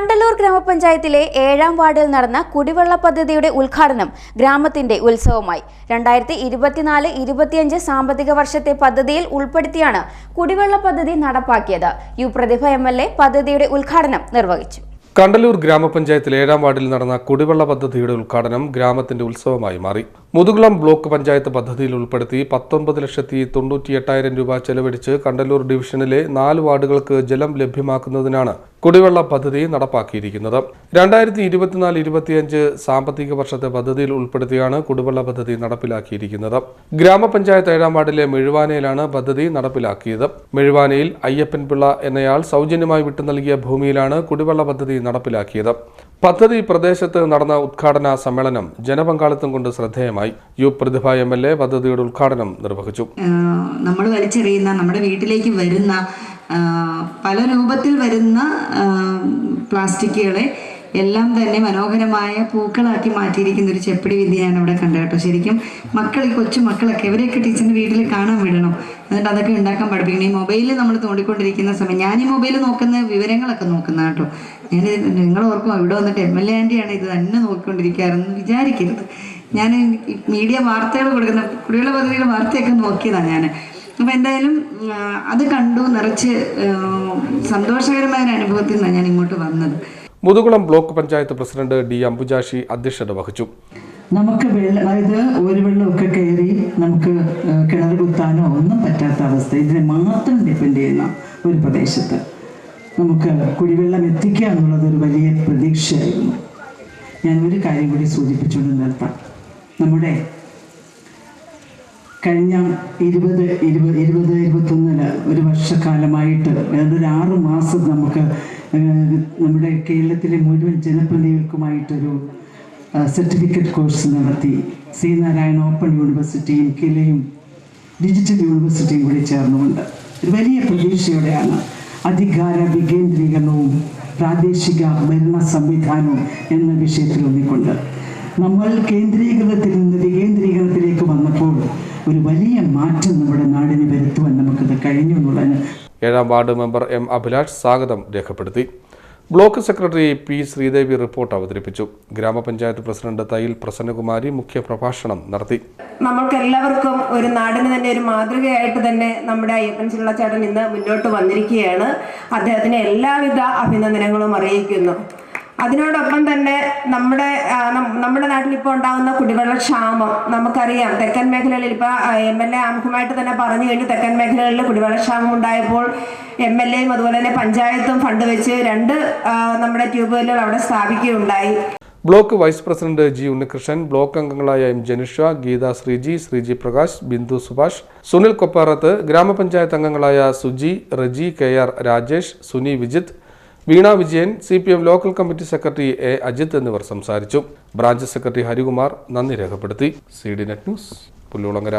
കണ്ടല്ലൂർ ഗ്രാമപഞ്ചായത്തിലെ 7ാം വാർഡിൽ നടന്ന കുടിവെള്ള പദ്ധതിയുടെ ഉദ്ഘാടനം ഗ്രാമത്തിന്റെ ഉത്സവമായി. 2024-25 സാമ്പത്തിക വർഷത്തെ പദ്ധതിയിൽ ഉൾപ്പെടുത്തിയാണ് കുടിവെള്ള പദ്ധതി നടപ്പാക്കിയത്. യു പ്രതിഭ MLA പദ്ധതിയുടെ ഉദ്ഘാടനം നിർവഹിച്ചു. കണ്ടല്ലൂർ ഗ്രാമപഞ്ചായത്തിലെ 7ാം വാർഡിൽ നടന്ന കുടിവെള്ള പദ്ധതിയുടെ ഉദ്ഘാടനം ഗ്രാമത്തിന്റെ ഉത്സവമായി മാറി. മുതുകുളം ബ്ലോക്ക് പഞ്ചായത്ത് പദ്ധതിയിൽ ഉൾപ്പെടുത്തി 19,98,000 രൂപ ചെലവഴിച്ച് കണ്ടല്ലൂർ ഡിവിഷനിലെ 4 വാർഡുകൾക്ക് ജലം ലഭ്യമാക്കുന്നതിനാണ് കുടിവെള്ള പദ്ധതി നടപ്പാക്കിയിരിക്കുന്നത്. 2024-25 സാമ്പത്തിക വർഷത്തെ പദ്ധതിയിൽ ഉൾപ്പെടുത്തിയാണ് കുടിവെള്ള പദ്ധതി നടപ്പിലാക്കിയിരിക്കുന്നത്. ഗ്രാമപഞ്ചായത്ത് 7ാം വാർഡിലെ മെഴുവാനയിലാണ് പദ്ധതി നടപ്പിലാക്കിയത്. മെഴുവാനയിൽ അയ്യപ്പൻ പിള്ള എന്നയാൾ സൗജന്യമായി വിട്ടു നൽകിയ ഭൂമിയിലാണ് കുടിവെള്ള പദ്ധതി നടപ്പിലാക്കിയത്. പദ്ധതി പ്രദേശത്ത് നടന്ന ഉദ്ഘാടന സമ്മേളനം ജനപങ്കാളിത്തം കൊണ്ട് ശ്രദ്ധേയമായി. യു പ്രതിഭ MLA പദ്ധതിയുടെ ഉദ്ഘാടനം നിർവഹിച്ചു. നമ്മൾ വലിച്ചെറിയുന്ന നമ്മുടെ വീട്ടിലേക്ക് വരുന്ന പല രൂപത്തിൽ വരുന്ന പ്ലാസ്റ്റിക്കുകളെ എല്ലാം തന്നെ മനോഹരമായ പൂക്കളാക്കി മാറ്റിയിരിക്കുന്ന ഒരു ചെപ്പടി വിദ്യ ഞാൻ അവിടെ കണ്ടു കേട്ടോ. ശരിക്കും ഈ കൊച്ചു മക്കളൊക്കെ ഇവരെയൊക്കെ ടീച്ചറിൻ്റെ വീട്ടിൽ കാണാൻ വിടണം, എന്നിട്ട് അതൊക്കെ ഉണ്ടാക്കാൻ പഠിപ്പിക്കണം. ഈ മൊബൈലിൽ നമ്മൾ തോണ്ടിക്കൊണ്ടിരിക്കുന്ന സമയം ഞാൻ ഈ മൊബൈൽ നോക്കുന്ന വിവരങ്ങളൊക്കെ നോക്കുന്ന കേട്ടോ. നിങ്ങൾ ഓർക്കും ഇവിടെ വന്നിട്ട് MLA ആൻറ്റിയാണ് ഇത് തന്നെ നോക്കിക്കൊണ്ടിരിക്കാറെന്ന് വിചാരിക്കരുത്. ഞാൻ മീഡിയ വാർത്തകൾ കൊടുക്കുന്ന കുടിവെള്ള പദ്ധതിയുടെ വാർത്തയൊക്കെ നോക്കിയതാണ് ഞാൻ. അപ്പോൾ എന്തായാലും അത് കണ്ടു നിറച്ച് സന്തോഷകരമായ ഒരു അനുഭവത്തിൽ നിന്നാണ് ഞാൻ ഇങ്ങോട്ട് വന്നത്. Muthukulam block panchayat president D. Ambujakshi അധ്യക്ഷത വഹിച്ചു. നമുക്ക് അതായത് ഒരു വെള്ളമൊക്കെ കയറി നമുക്ക് കിണർ കുത്താനോ ഒന്നും പറ്റാത്ത അവസ്ഥ, ഇതിനെ മാത്രം ഡിപ്പെൻഡ് ചെയ്യുന്ന ഒരു പ്രദേശത്ത് നമുക്ക് കുടിവെള്ളം എത്തിക്കുക എന്നുള്ളത് ഒരു വലിയ പ്രതീക്ഷയായിരുന്നു. ഞാൻ ഒരു കാര്യം കൂടി സൂചിപ്പിച്ചുകൊണ്ട് നിർത്താം. നമ്മുടെ കഴിഞ്ഞ 2021 ഒരു വർഷക്കാലമായിട്ട് ഏതാണ്ട് ഒരു 6 മാസം നമുക്ക് നമ്മുടെ കേരളത്തിലെ മുഴുവൻ ജനപ്രതിനിധികൾക്കുമായിട്ടൊരു സർട്ടിഫിക്കറ്റ് കോഴ്സ് നടത്തി. സി നാരായണ ഓപ്പൺ യൂണിവേഴ്സിറ്റിയും കിലയും ഡിജിറ്റൽ യൂണിവേഴ്സിറ്റിയും കൂടി ചേർന്നുകൊണ്ട് ഒരു വലിയ പ്രതീക്ഷയോടെയാണ് അധികാര വികേന്ദ്രീകരണവും പ്രാദേശിക ഭരണ സംവിധാനവും എന്ന വിഷയത്തിൽ ഒന്നിക്കൊണ്ട് നമ്മൾ കേന്ദ്രീകരണത്തിൽ നിന്ന് വികേന്ദ്രീകരണത്തിലേക്ക് വന്നപ്പോൾ ഒരു വലിയ മാറ്റം നമ്മുടെ നാടിന് വരുത്തുവാൻ നമുക്കത് കഴിഞ്ഞു എന്നുള്ളതിന് 7ാം വാർഡ് മെമ്പർ M. അഭിലാഷ് സ്വാഗതം രേഖപ്പെടുത്തി. Block secretary P. Sreedevi report അവതരിപ്പിച്ചു. ഗ്രാമപഞ്ചായത്ത് പ്രസിഡന്റ് തയ്യിൽ പ്രസന്നകുമാരി മുഖ്യപ്രഭാഷണം നടത്തി. നമ്മൾക്കെല്ലാവർക്കും ഒരു നാടിന് തന്നെ ഒരു മാതൃകയായിട്ട് തന്നെ നമ്മുടെ അയ്യപ്പൻ പിള്ളച്ചേട്ടൻ ഇന്ന് മുന്നോട്ട് വന്നിരിക്കുകയാണ്. അദ്ദേഹത്തിന് എല്ലാവിധ അഭിനന്ദനങ്ങളും അറിയിക്കുന്നു. അതിനോടൊപ്പം തന്നെ നമ്മുടെ നാട്ടിൽ ഇപ്പോൾ ഉണ്ടാകുന്ന കുടിവെള്ള ക്ഷാമം നമുക്കറിയാം. തെക്കൻ മേഖലകളിൽ ഇപ്പോൾ MLA ആമുഖമായിട്ട് തന്നെ പറഞ്ഞു കഴിഞ്ഞു. തെക്കൻ മേഖലകളിൽ കുടിവെള്ള ക്ഷാമം ഉണ്ടായപ്പോൾ MLAയും അതുപോലെ തന്നെ പഞ്ചായത്തും ഫണ്ട് വെച്ച് 2 നമ്മുടെ ട്യൂബ്വെല്ലുകൾ അവിടെ സ്ഥാപിക്കുകയുണ്ടായി. Block vice president G. Unnikrishnan, block അംഗങ്ങളായ M. ജനുഷ, ഗീത ശ്രീജി പ്രകാശ്, ബിന്ദു സുഭാഷ്, സുനിൽ കൊപ്പാറത്ത്, ഗ്രാമപഞ്ചായത്ത് അംഗങ്ങളായ Suji, Reji, KR Rajesh, Suni Vijith, Veena Vijayan, CPM local committee secretary A. Ajith എന്നിവർ സംസാരിച്ചു. ബ്രാഞ്ച് സെക്രട്ടറി ഹരികുമാർ നന്ദി രേഖപ്പെടുത്തി. CD net news, Pullulangara.